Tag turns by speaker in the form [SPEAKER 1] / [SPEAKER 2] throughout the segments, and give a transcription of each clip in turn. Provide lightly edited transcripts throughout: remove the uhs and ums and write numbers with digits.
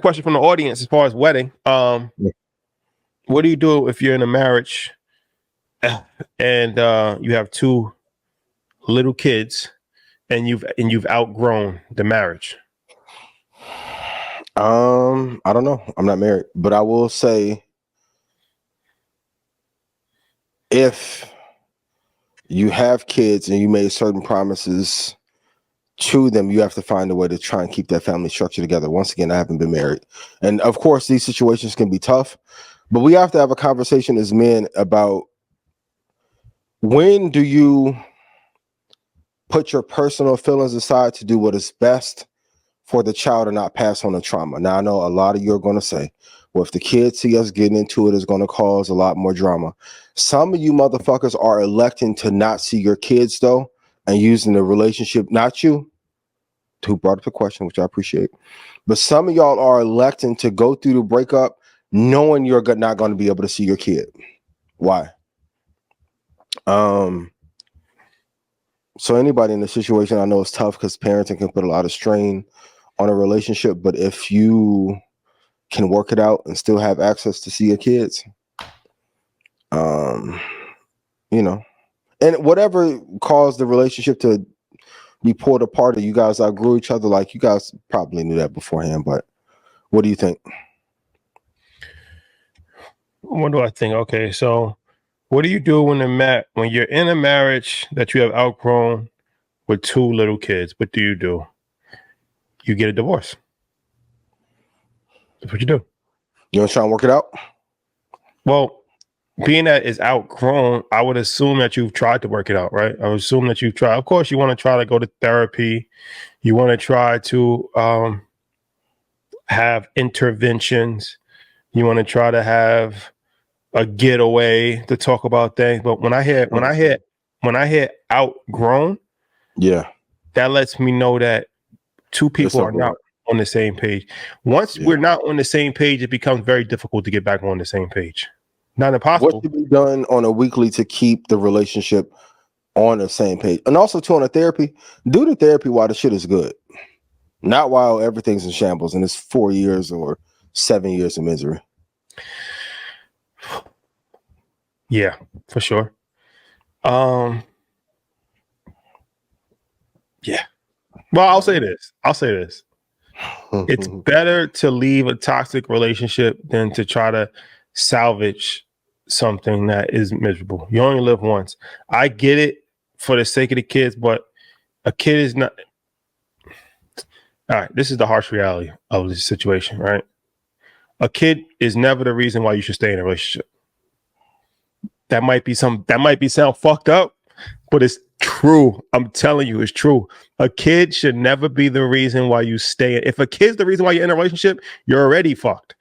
[SPEAKER 1] question from the audience as far as wedding. What do you do if you're in a marriage and you have two little kids and you've outgrown the marriage?
[SPEAKER 2] I don't know. I'm not married, but I will say, if you have kids and you made certain promises to them, you have to find a way to try and keep that family structure together. Once again, I haven't been married. And of course, these situations can be tough, but we have to have a conversation as men about, when do you put your personal feelings aside to do what is best for the child and not pass on the trauma. Now, I know a lot of you are going to say, well, if the kids see us getting into it, it's going to cause a lot more drama. Some of you motherfuckers are electing to not see your kids, though, and using the relationship, not you, who brought up the question, which I appreciate, but some of y'all are electing to go through the breakup knowing you're not going to be able to see your kid. Why? So anybody in the situation, I know it's tough because parenting can put a lot of strain on a relationship, but if you can work it out and still have access to see your kids, you know, and whatever caused the relationship to be pulled apart, or you guys outgrew each other, like, you guys probably knew that beforehand, but what do you think?
[SPEAKER 1] What do I think? Okay, so what do you do when you're in a marriage that you have outgrown with two little kids? What do? You get a divorce. That's what you do.
[SPEAKER 2] You want to try and work it out?
[SPEAKER 1] Well, being that it's outgrown, I would assume that you've tried to work it out, right? I would assume that you've tried. Of course, you want to try to go to therapy. You want to try to have interventions. You want to try to have a getaway to talk about things. But when I hit outgrown,
[SPEAKER 2] yeah,
[SPEAKER 1] that lets me know that two people are not on the same page. Once we're not on the same page, it becomes very difficult to get back on the same page. Not impossible.
[SPEAKER 2] What should be done on a weekly to keep the relationship on the same page? And also, too, on the therapy, do the therapy while the shit is good, not while everything's in shambles and it's 4 years or 7 years of misery.
[SPEAKER 1] Yeah, for sure. Yeah. Well, I'll say this. It's better to leave a toxic relationship than to try to salvage something that is miserable. You only live once. I get it for the sake of the kids, but a kid is not. All right, this is the harsh reality of this situation, right? A kid is never the reason why you should stay in a relationship. That might sound fucked up, but it's true. I'm telling you, it's true. A kid should never be the reason why you stay. If a kid's the reason why you're in a relationship, you're already fucked,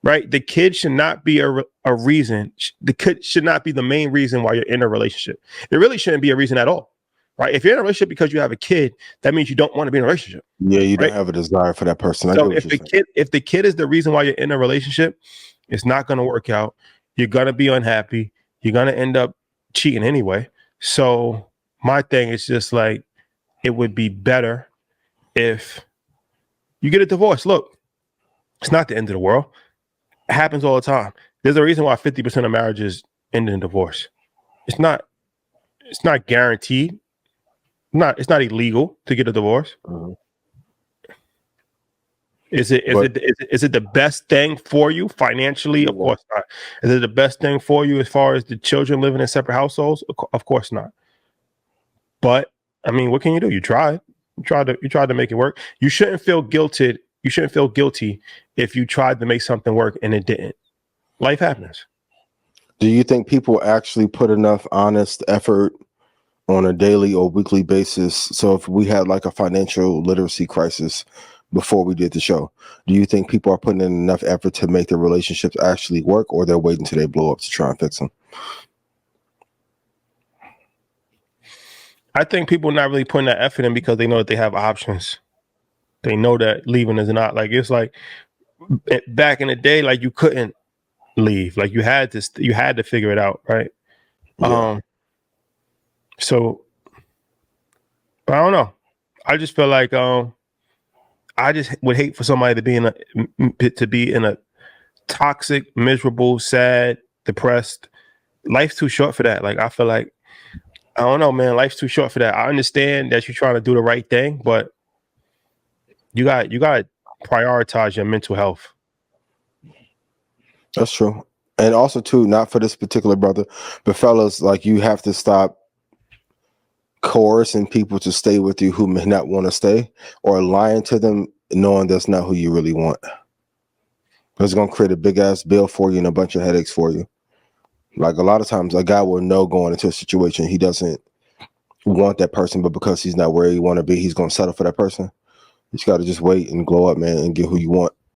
[SPEAKER 1] right? The kid should not be a reason. The kid should not be the main reason why you're in a relationship. It really shouldn't be a reason at all, right? If you're in a relationship because you have a kid, that means you don't want to be in a relationship.
[SPEAKER 2] Yeah, you don't have a desire for that person.
[SPEAKER 1] So if the kid is the reason why you're in a relationship, it's not going to work out. You're going to be unhappy. You're going to end up cheating anyway. So my thing is just like, it would be better if you get a divorce. Look, it's not the end of the world. It happens all the time. There's a reason why 50% of marriages end in divorce. It's not guaranteed. It's not illegal to get a divorce.
[SPEAKER 2] Mm-hmm.
[SPEAKER 1] Is it the best thing for you financially? Of course not. Is it the best thing for you as far as the children living in separate households? Of course not. But I mean, what can you do? You tried. You tried to make it work. You shouldn't feel guilty. You shouldn't feel guilty if you tried to make something work and it didn't. Life happens.
[SPEAKER 2] Do you think people actually put enough honest effort on a daily or weekly basis? So if we had like a financial literacy crisis before we did the show, do you think people are putting in enough effort to make their relationships actually work, or they're waiting till they blow up to try and fix them?
[SPEAKER 1] I think people are not really putting that effort in because they know that they have options. They know that leaving is not, like, it's like back in the day, like you couldn't leave, like you had to figure it out, right? Yeah. So I don't know. I just feel like I just would hate for somebody to be in a toxic, miserable, sad, depressed. Life's too short for that. Like, I feel like, I don't know, man. Life's too short for that. I understand that you're trying to do the right thing, but you got to prioritize your mental health.
[SPEAKER 2] That's true. And also too, not for this particular brother, but fellas, like, you have to stop coercing people to stay with you who may not want to stay, or lying to them knowing that's not who you really want. It's going to create a big ass bill for you and a bunch of headaches for you. Like, a lot of times a guy will know going into a situation he doesn't want that person, but because he's not where you want to be, he's going to settle for that person. You just got to just wait and glow up, man, and get who you want.